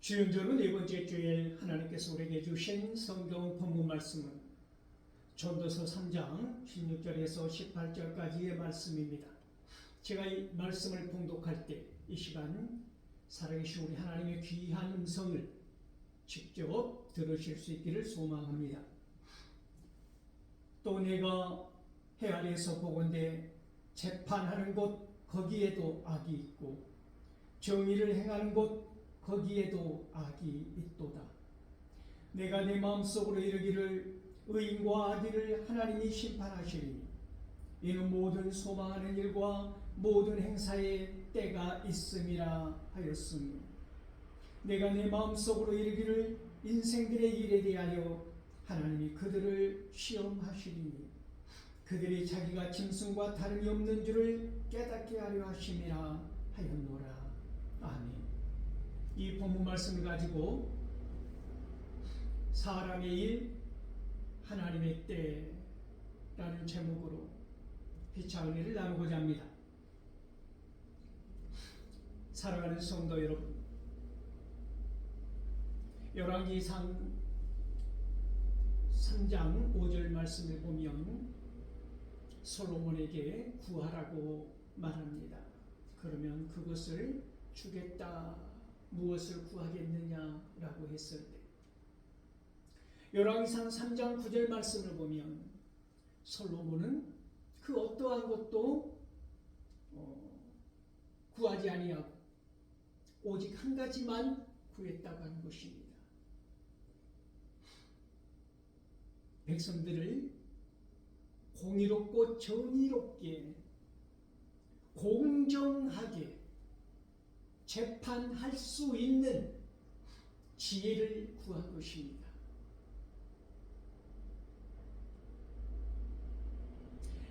주연절은 네 번째 주일 하나님께서 우리에게 주신 성경 본문 말씀은 전도서 3장 16절에서 18절까지의 말씀입니다. 제가 이 말씀을 봉독할 때 이 시간 살아계신 우리 하나님의 귀한 음성을 직접 들으실 수 있기를 소망합니다. 또 내가 해 아래에서 보건대 재판하는 곳 거기에도 악이 있고 정의를 행하는 곳 거기에도 악이 있도다. 내가 내 마음속으로 이르기를 의인과 악의를 하나님이 심판하시리니 이는 모든 소망하는 일과 모든 행사에 때가 있음이라 하였으니 내가 내 마음속으로 이르기를 인생들의 일에 대하여 하나님이 그들을 시험하시리니 그들이 자기가 짐승과 다름이 없는 줄을 깨닫게 하려 하심이라 하였노라. 아멘. 이 본문 말씀을 가지고 사람의 일, 하나님의 때라는 제목으로 피차 은혜를 나누고자 합니다. 사랑하는 성도 여러분, 열왕기상 3장 5절 말씀을 보면 솔로몬에게 구하라고 말합니다. 그러면 그것을 주겠다. 무엇을 구하겠느냐라고 했을 때 열왕기상 3장 9절 말씀을 보면 솔로몬은 그 어떠한 것도 구하지 아니하고 오직 한 가지만 구했다고 하는 것입니다. 백성들을 공의롭고 정의롭게 공정하게 재판할 수 있는 지혜를 구한 것입니다.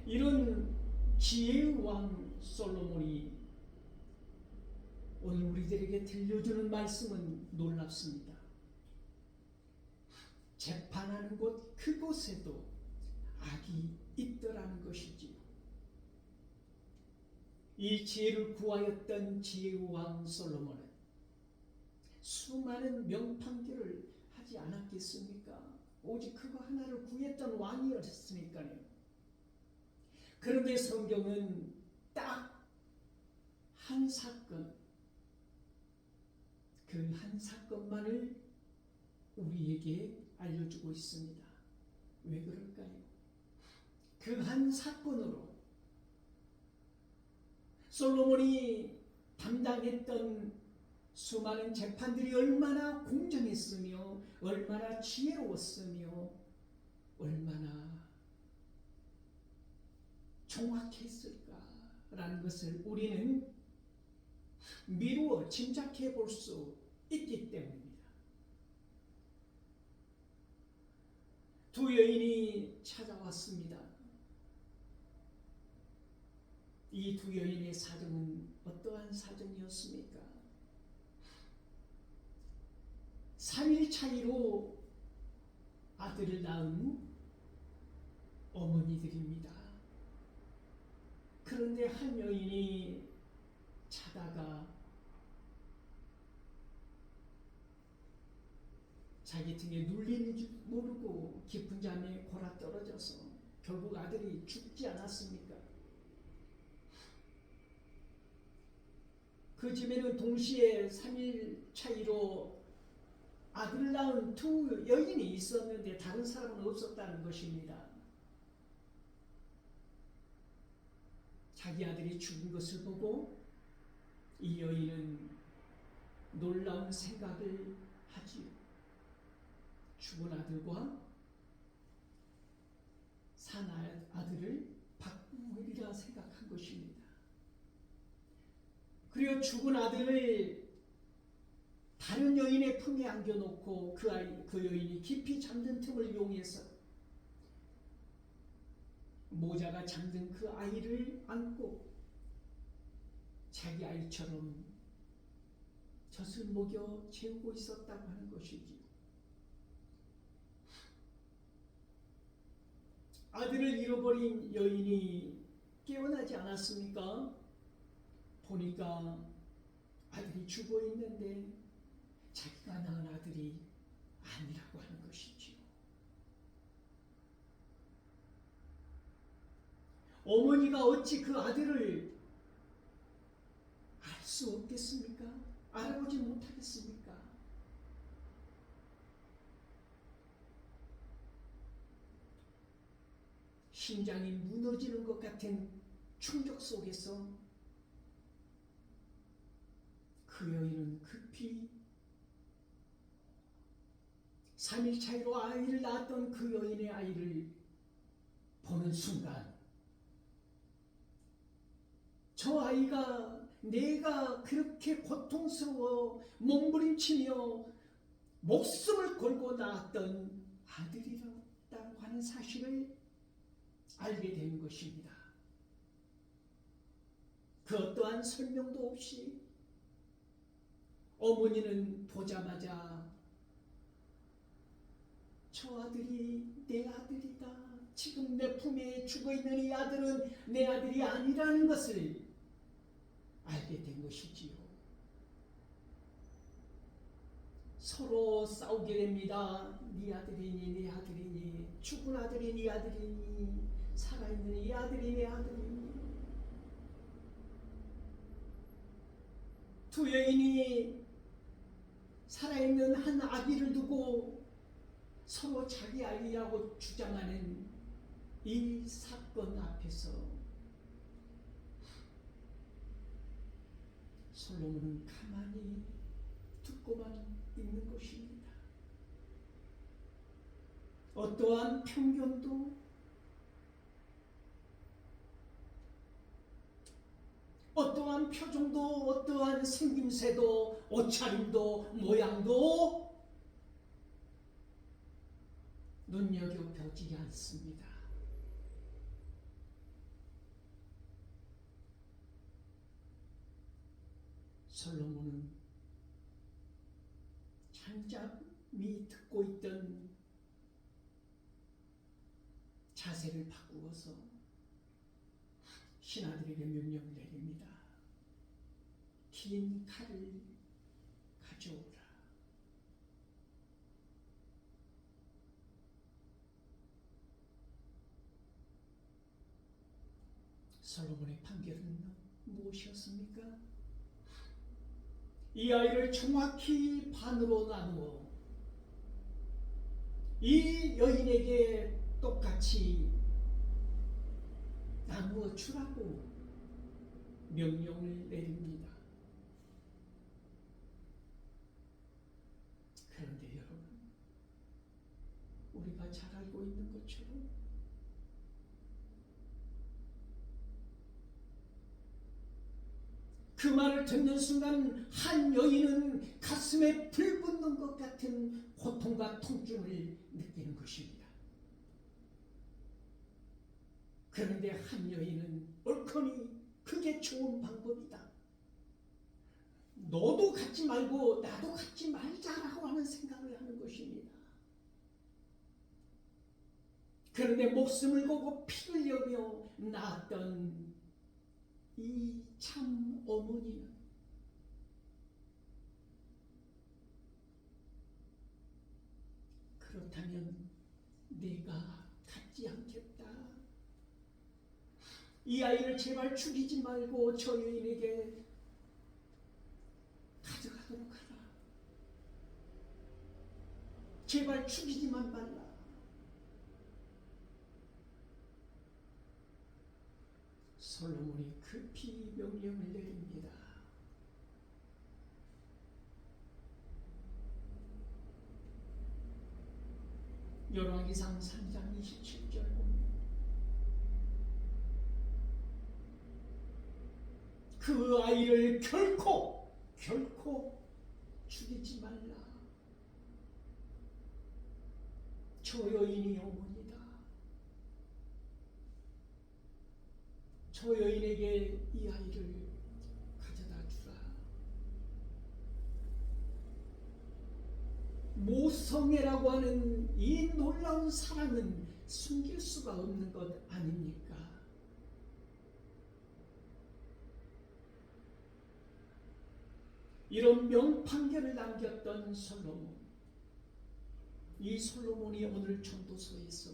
이런 지혜의 왕 솔로몬이 오늘 우리들에게 들려주는 말씀은 놀랍습니다. 재판하는 곳 그곳에도 악이 있더라는 것이지요. 이 지혜를 구하였던 지혜의 왕 솔로몬은 수많은 명판들을 하지 않았겠습니까? 오직 그거 하나를 구했던 왕이었으니까요. 그런데 성경은 딱 한 사건, 그 한 사건만을 우리에게 알려주고 있습니다. 왜 그럴까요? 그 한 사건으로 솔로몬이 담당했던 수많은 재판들이 얼마나 공정했으며 얼마나 지혜로웠으며 얼마나 정확했을까라는 것을 우리는 미루어 짐작해 볼 수 있기 때문입니다. 두 여인이 찾아왔습니다. 이 두 여인의 사정은 어떠한 사정이었습니까? 3일 차이로 아들을 낳은 어머니들입니다. 그런데 한 여인이 자다가 자기 등에 눌리는 줄 모르고 깊은 잠에 골아 떨어져서 결국 아들이 죽지 않았습니까? 그 집에는 동시에 3일 차이로 아들을 낳은 두 여인이 있었는데 다른 사람은 없었다는 것입니다. 자기 아들이 죽은 것을 보고 이 여인은 놀라운 생각을 하지요. 죽은 아들과 산 아들을 바꾸리라 생각한 것입니다. 그리고 죽은 아들을 다른 여인의 품에 안겨놓고 그 여인이 깊이 잠든 틈을 이용해서 모자가 잠든 그 아이를 안고 자기 아이처럼 젖을 먹여 재우고 있었다고 하는 것이지요. 아들을 잃어버린 여인이 깨어나지 않았습니까? 보니까 아들이 죽어 있는데 자기가 낳은 아들이 아니라고 하는 것이지요. 어머니가 어찌 그 아들을 알 수 없겠습니까? 알아보지 못하겠습니까? 심장이 무너지는 것 같은 충격 속에서 그 여인은 급히 3일 차이로 아이를 낳았던 그 여인의 아이를 보는 순간 저 아이가 내가 그렇게 고통스러워 몸부림치며 목숨을 걸고 낳았던 아들이라고 하는 사실을 알게 된 것입니다. 그 어떠한 설명도 없이 어머니는 보자마자 저 아들이 내 아들이다. 지금 내 품에 죽어있는 이 아들은 내 아들이 아니라는 것을 알게 된 것이지요. 서로 싸우게 됩니다. 네 아들이니 내 아들이니, 죽은 아들이 네 아들이니, 살아있는 이 아들이 내 아들이니. 두 여인이 살아있는 한 아기를 두고 서로 자기 아이라고 주장하는 이 사건 앞에서 솔로몬은 가만히 듣고만 있는 것입니다. 어떠한 편견도 어떠한 표정도 어떠한 생김새도 옷차림도 모양도 눈여겨보지 않습니다. 솔로몬은 잠잠히 듣고 있던 자세를 바꾸어서 신하들에게 명령을 내립니다. 긴 칼을 가져오라. 솔로몬의 판결은 무엇이었습니까? 이 아이를 정확히 반으로 나누어 이 여인에게 똑같이 나누어 주라고 명령을 내립니다. 그런데 여러분, 우리가 잘 알고 있는 것처럼 그 말을 듣는 순간 한 여인은 가슴에 불 붙는 것 같은 고통과 통증을 느끼는 것입니다. 그런데 한 여인은 옳거니 그게 좋은 방법이다. 너도 갖지 말고 나도 갖지 말자라고 하는 생각을 하는 것입니다. 그런데 목숨을 걸고 피를 흘리며 낳았던 이 참 어머니는 그렇다면 내가 갖지 않겠다. 이 아이를 제발 죽이지 말고 저 여인에게 가져가도록 하라. 제발 죽이지만 말라. 솔로몬이 급히 명령을 내립니다. 열왕기상 3장 27절 보면 그 아이를 결코 죽이지 말라. 저 여인이 어머니다. 저 여인에게 이 아이를 가져다 주라. 모성애라고 하는 이 놀라운 사랑은 숨길 수가 없는 것 아닙니까? 이런 명판결을 남겼던 솔로몬. 이 솔로몬이 오늘 전도서에서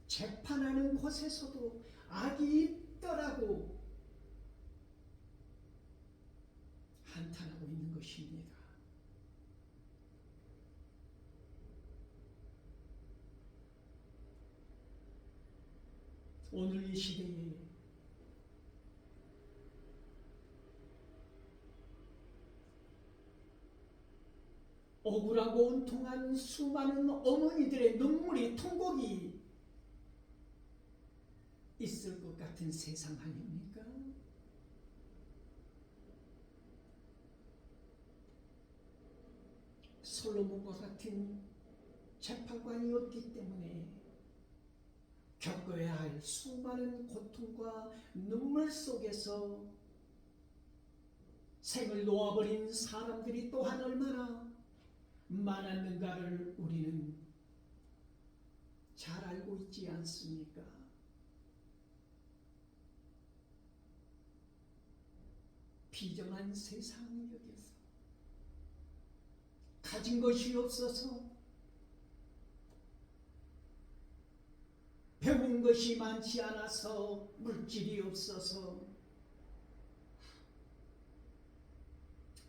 재판하는 곳에서도 악이 있더라고 한탄하고 있는 것입니다. 오늘 이 시대에 억울하고 온통한 수많은 어머니들의 눈물이 통곡이 있을 것 같은 세상 아닙니까? 솔로몬과 같은 재판관이 없기 때문에 겪어야 할 수많은 고통과 눈물 속에서 생을 놓아버린 사람들이 또한 얼마나 많았는가를 우리는 잘 알고 있지 않습니까? 비정한 세상 속에서 가진 것이 없어서 배운 것이 많지 않아서 물질이 없어서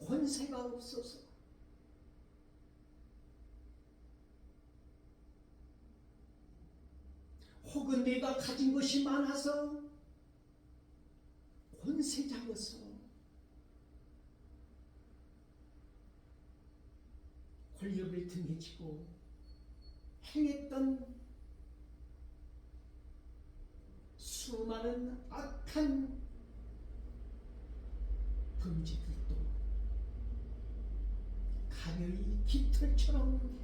권세가 없어서 혹은 내가 가진 것이 많아서 권세자여서 권력을 등에 지고 행했던 수많은 악한 범죄들도 가벼이 깃털처럼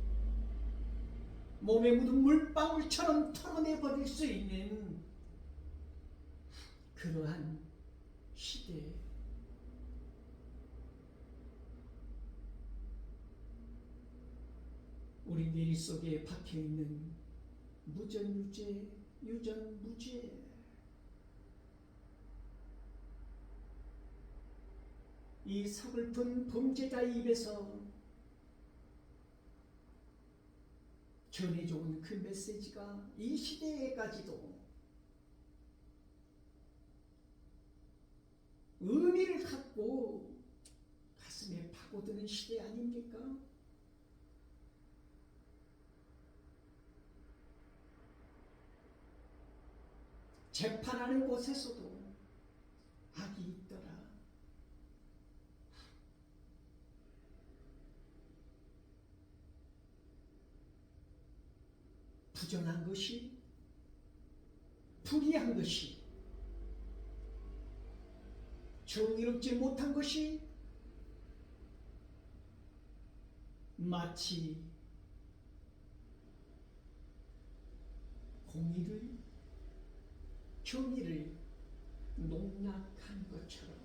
몸에 묻은 물방울처럼 털어내버릴 수 있는 그러한 시대에 우리 뇌 속에 박혀있는 무전유죄, 유전무죄, 이 서글픈 범죄자의 입에서 전해져온 그 메시지가 이 시대에까지도 의미를 갖고 가슴에 파고드는 시대 아닙니까? 재판하는 곳에서도 악이 있더라. 부정한 것이, 불의한 것이, 정의롭지 못한 것이 마치 공의를, 정의를 농락한 것처럼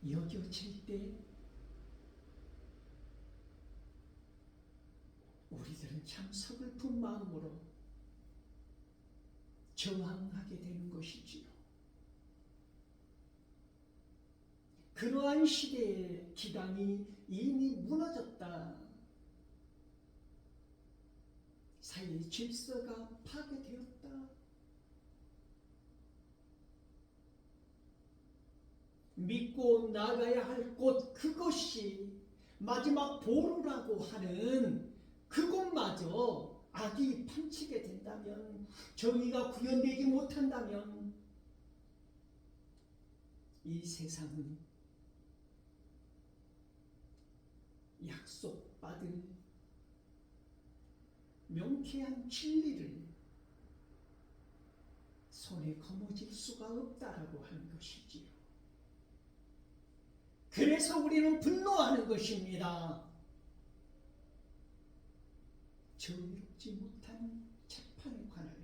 여겨질 때 우리들은 참 서글픈 마음으로 저항하게 되는 것이지요. 그러한 시대의 기강이 이미 무너졌다. 사회의 질서가 파괴되었다. 믿고 나가야 할 곳, 그것이 마지막 보루라고 하는 그곳마저 악이 판치게 된다면, 정의가 구현되지 못한다면 이 세상은 약속받은 명쾌한 진리를 손에 거머쥘 수가 없다라고 하는 것이지요. 그래서 우리는 분노하는 것입니다. 정의롭지 못한 재판에 관하여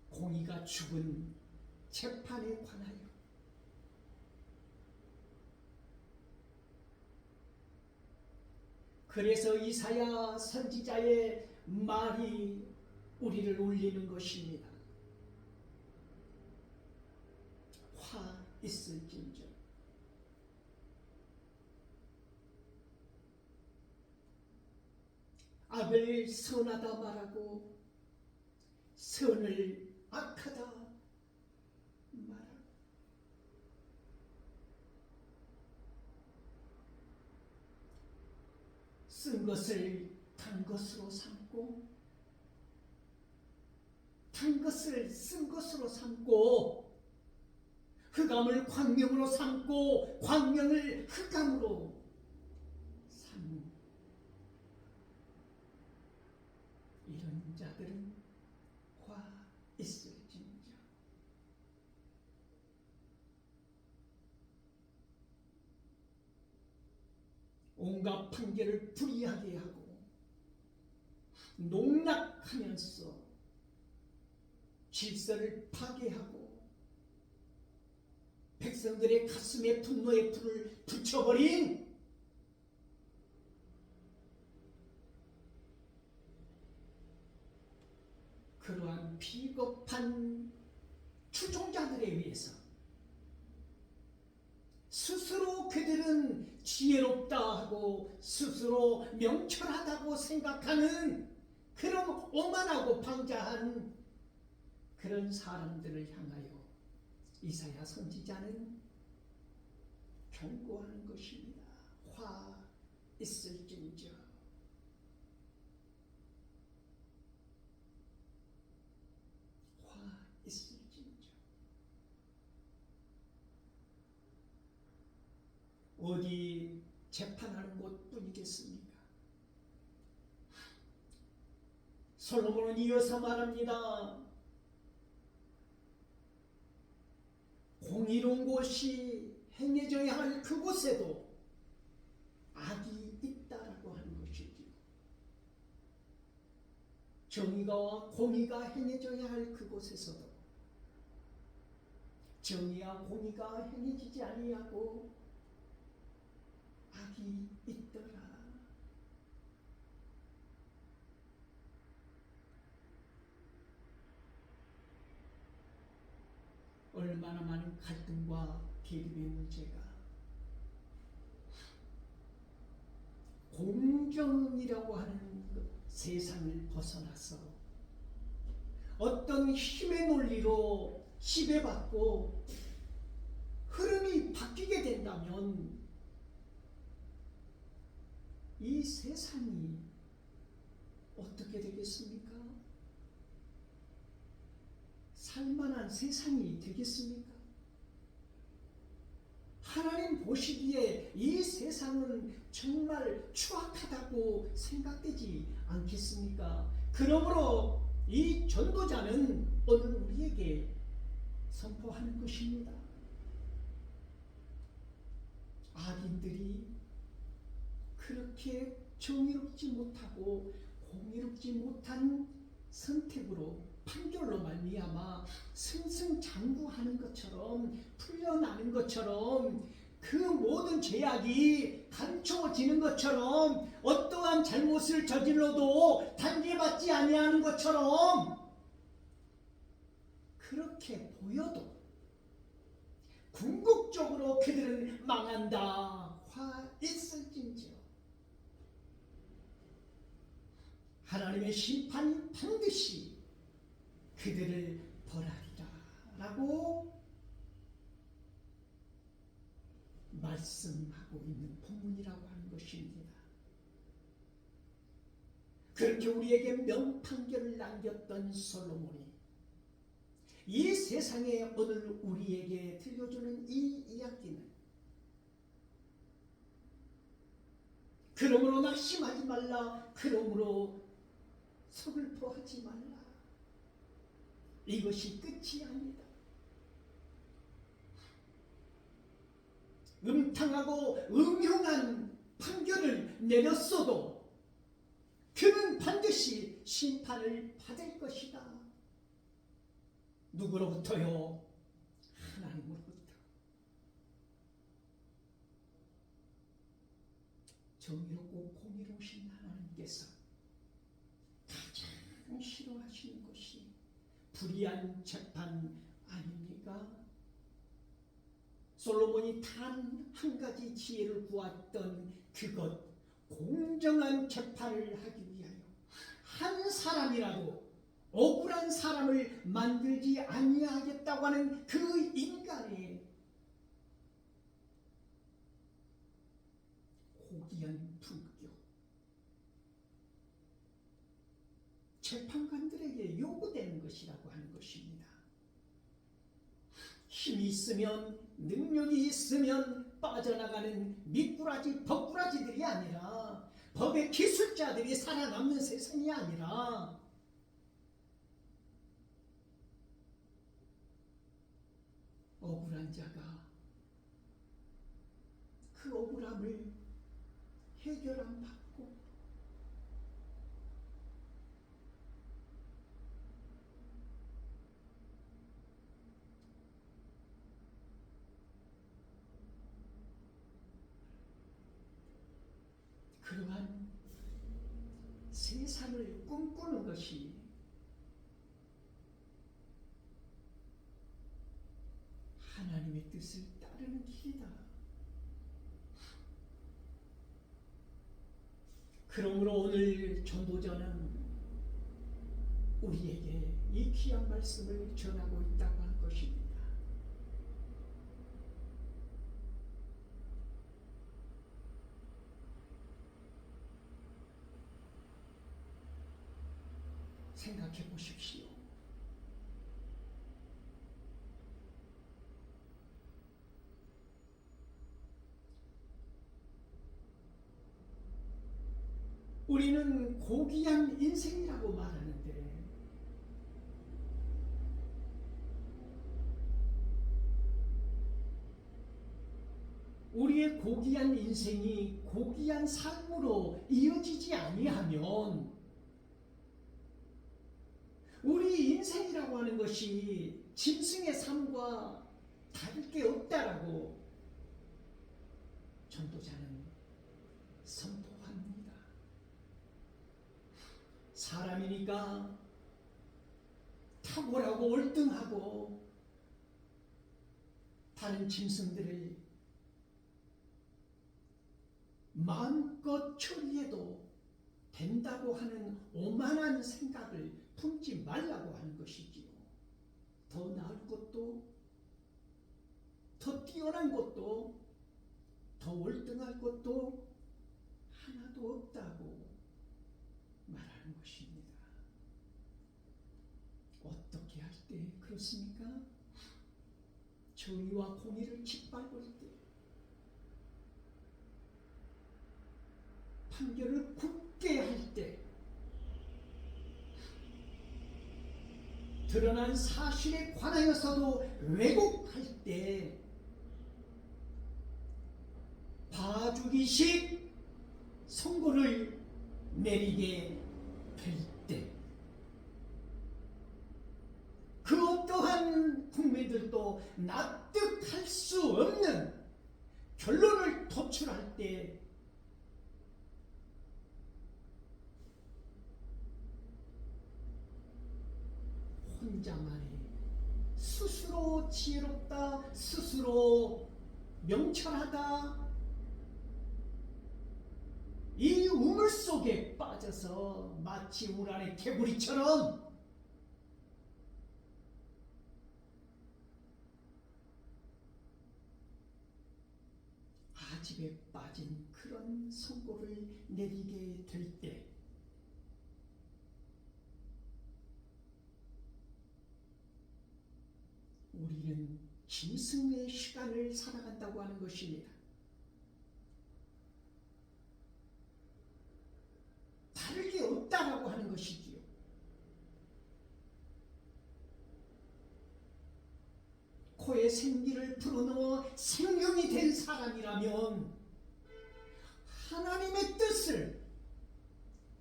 공의가 죽은 재판에 관하여 그래서 이사야 선지자의 말이 우리를 울리는 것입니다. 있을진저. 악을 선하다 말하고 선을 악하다 말하고 쓴 것을 단 것으로 삼고 단 것을 쓴 것으로 삼고 흑암을 광명으로 삼고 광명을 흑암으로 삼는 이런 자들은 화 있을진저. 온갖 판결을 불이하게 하고 농락하면서 질서를 파괴하고 백성들의 가슴에 분노의 불을 붙여버린 그러한 비겁한 추종자들에 의해서 스스로 그들은 지혜롭다 하고 스스로 명철하다고 생각하는 그런 오만하고 방자한 그런 사람들을 향하여 이사야 선지자는 경고하는 것입니다. 화 있을진저. 화 있을진저. 어디 재판하는 곳뿐이겠습니까? 솔로몬은 이어서 말합니다. 공의로운 곳이 행해져야 할 그곳에도 악이 있다라고 하는 것이지요. 정의가 공의가 행해져야 할 그곳에서도 정의와 공의가 행해지지 아니하고 악이 있더라. 얼마나 많은 갈등과 대립의 문제가 공정이라고 하는 그 세상을 벗어나서 어떤 힘의 논리로 지배받고 흐름이 바뀌게 된다면 이 세상이 어떻게 되겠습니까? 살만한 세상이 되겠습니까? 하나님 보시기에 이 세상은 정말 추악하다고 생각되지 않겠습니까? 그러므로 이 전도자는 오늘 우리에게 선포하는 것입니다. 악인들이 그렇게 정의롭지 못하고 공의롭지 못한 선택으로 판결로 말미암아 승승장구하는 것처럼 풀려나는 것처럼 그 모든 죄악이 감춰지는 것처럼 어떠한 잘못을 저질러도 단죄받지 아니하는 것처럼 그렇게 보여도 궁극적으로 그들은 망한다. 화 있을진저. 하나님의 심판이 반드시 그들을 벌하리라 라고 말씀하고 있는 본문이라고 하는 것입니다. 그렇게 우리에게 명판결을 남겼던 솔로몬이 이 세상에 오늘 우리에게 들려주는 이 이야기는 그러므로 낙심하지 말라, 그러므로 서글퍼하지 말라, 이것이 끝이 아니다. 음탕하고 음흉한 판결을 내렸어도 그는 반드시 심판을 받을 것이다. 누구로부터요? 하나님으로부터. 정의롭고 공의로우신 하나님께서 가장 싫어하시는 것이 불의한 재판 아닙니까? 솔로몬이 단 한 가지 지혜를 구했던 그것, 공정한 재판을 하기 위하여 한 사람이라도 억울한 사람을 만들지 아니하겠다고 하는 그 인간의 고귀한 품격, 재판관들에게 요구되는 것이라고 하는 것입니다. 힘이 있으면, 능력이 있으면 빠져나가는 미꾸라지, 법꾸라지들이 아니라, 법의 기술자들이 살아남는 세상이 아니라, 억울한 자가 그 억울함을 해결함 받고 그러한 세상을 꿈꾸는 것이 하나님의 뜻을 따르는 길이다. 그러므로 오늘 전도자는 우리에게 이 귀한 말씀을 전하고 있다고 하는 것입니다. 생각해 보십시오. 우리는 고귀한 인생이라고 말하는데 우리의 고귀한 인생이 고귀한 삶으로 이어지지 아니하면 우리 인생이라고 하는 것이 짐승의 삶과 다를 게 없다라고 전도자는 선포합니다. 사람이니까 탁월하고 월등하고 다른 짐승들을 마음껏 처리해도 된다고 하는 오만한 생각을 품지 말라고 하는 것이지요. 더 나을 것도, 더 뛰어난 것도, 더 월등할 것도 하나도 없다고 말하는 것입니다. 어떻게 할 때 그렇습니까? 정의와 공의를 짓밟을 때, 판결을 굳게 할 때, 드러난 사실에 관하여서도 왜곡할 때, 봐주기식 선고를 내리게 될 때, 그 어떠한 국민들도 납득할 수 없는 결론을 도출할 때 혼자만이 스스로 지혜롭다, 스스로 명철하다, 이 우물 속에 빠져서 마치 물 안의 개구리처럼 아집에 빠진 그런 선고를 내리게 될 때 우리는 짐승의 시간을 살아간다고 하는 것입니다. 다를 게 없다라고 하는 것이지요. 코에 생기를 불어넣어 생명이 된 사람이라면 하나님의 뜻을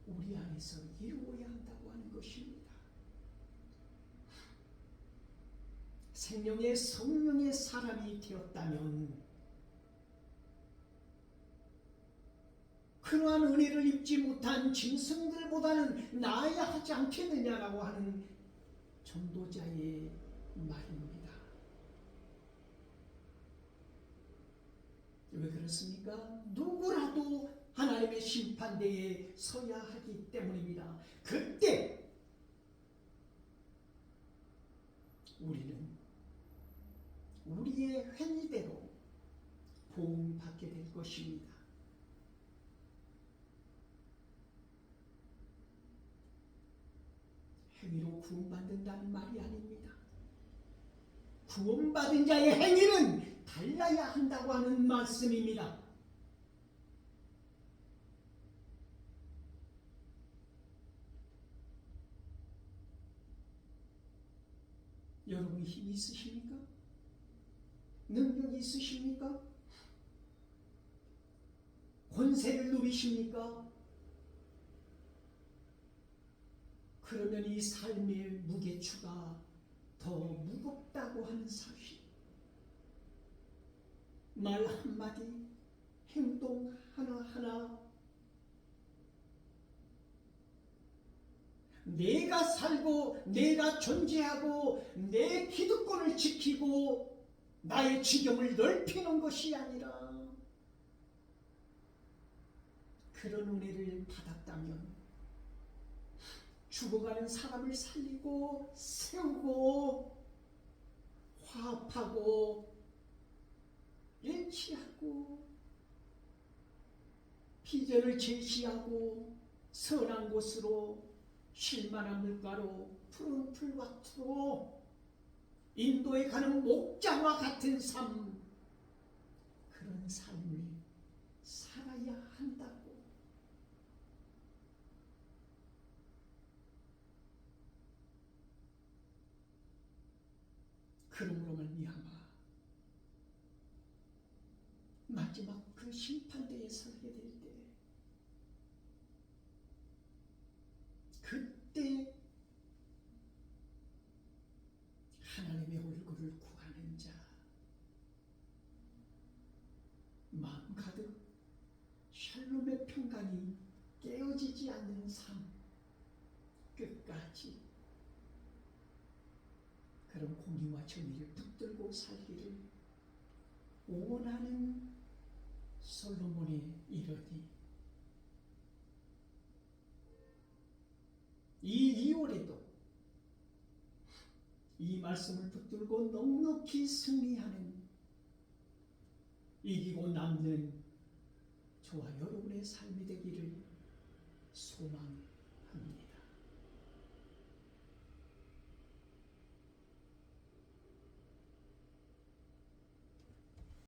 우리 안에서 이루어야 한다고 하는 것입니다. 생명의 성령의 사람이 되었다면 그러한 은혜를 입지 못한 짐승들보다는 나아야 하지 않겠느냐라고 하는 전도자의 말입니다. 왜 그렇습니까? 누구라도 하나님의 심판대에 서야 하기 때문입니다. 그때 우리는 우리의 행위대로 보응받게 될 것입니다. 행위로 구원받는다는 말이 아닙니다. 구원받은 자의 행위는 달라야 한다고 하는 말씀입니다. 여러분 힘이 있으십니까? 능력이 있으십니까? 권세를 누리십니까? 그러면 이 삶의 무게추가 더 무겁다고 하는 사실, 말 한마디, 행동 하나하나 내가 살고 내가 존재하고 내 기득권을 지키고 나의 지경을 넓히는 것이 아니라 그런 은혜를 받았다면 죽어가는 사람을 살리고 세우고 화합하고 일치하고 비전을 제시하고 선한 곳으로 쉴만한 물가로 푸른 풀밭으로 인도에 가는 목자와 같은 삶, 그런 삶을 살아야 한다고. 그러므로 말미암아 마지막 그 심판대에 서게 될 때, 그때 하나님의 얼굴을 구하는 자, 마음 가득 샬롬의 평강이 깨어지지 않는 삶, 끝까지 그런 공의와 정의를 붙들고 살기를 원하는 솔로몬이 이르니, 이 2월에도 이 말씀을 붙들고 넉넉히 승리하는, 이기고 남는 저와 여러분의 삶이 되기를 소망합니다.